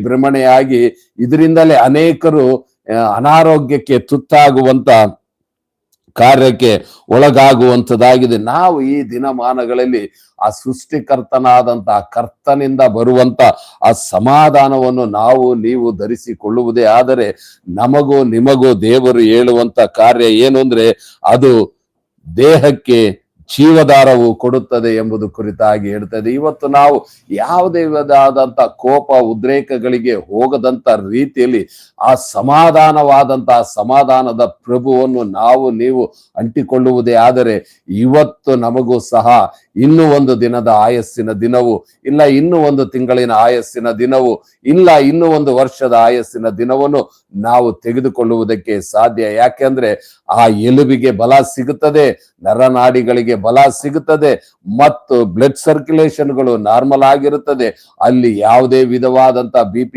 ಭ್ರಮಣೆಯಾಗಿ ಇದರಿಂದಲೇ ಅನೇಕರು ಅನಾರೋಗ್ಯಕ್ಕೆ ತುತ್ತಾಗುವಂತ ಕಾರ್ಯಕ್ಕೆ ಒಳಗಾಗುವಂಥದ್ದಾಗಿದೆ. ನಾವು ಈ ದಿನಮಾನಗಳಲ್ಲಿ ಆ ಸೃಷ್ಟಿಕರ್ತನಾದಂತಹ ಕರ್ತನಿಂದ ಬರುವಂತ ಆ ಸಮಾಧಾನವನ್ನು ನೀವು ಧರಿಸಿಕೊಳ್ಳುವುದೇ ಆದರೆ ನಮಗೂ ನಿಮಗೂ ದೇವರು ಹೇಳುವಂತ ಕಾರ್ಯ ಏನು ಅಂದ್ರೆ ಅದು ದೇಹಕ್ಕೆ ಜೀವಧಾರವು ಕೊಡುತ್ತದೆ ಎಂಬುದು ಕುರಿತಾಗಿ ಹೇಳ್ತದೆ. ಇವತ್ತು ನಾವು ಯಾವುದೇ ವಿಧವಾದಂತ ಕೋಪ ಉದ್ರೇಕಗಳಿಗೆ ಹೋಗದಂತ ರೀತಿಯಲ್ಲಿ ಆ ಸಮಾಧಾನದ ಪ್ರಭುವನ್ನು ನೀವು ಅಂಟಿಕೊಳ್ಳುವುದೇ ಆದರೆ ಇವತ್ತು ನಮಗೂ ಸಹ ಇನ್ನೂ ಒಂದು ದಿನದ ಆಯಸ್ಸಿನ ದಿನವು ಇಲ್ಲ, ಇನ್ನೂ ಒಂದು ತಿಂಗಳಿನ ಆಯಸ್ಸಿನ ದಿನವು ಇಲ್ಲ, ಇನ್ನೂ ಒಂದು ವರ್ಷದ ಆಯಸ್ಸಿನ ದಿನವನ್ನು ನಾವು ತೆಗೆದುಕೊಳ್ಳುವುದಕ್ಕೆ ಸಾಧ್ಯ. ಯಾಕೆಂದ್ರೆ ಆ ಎಲುಬಿಗೆ ಬಲ ಸಿಗುತ್ತದೆ, ನರನಾಡಿಗಳಿಗೆ ಬಲ ಸಿಗುತ್ತದೆ ಮತ್ತು ಬ್ಲಡ್ ಸರ್ಕ್ಯುಲೇಷನ್ಗಳು ನಾರ್ಮಲ್ ಆಗಿರುತ್ತದೆ. ಅಲ್ಲಿ ಯಾವುದೇ ವಿಧವಾದಂತ BP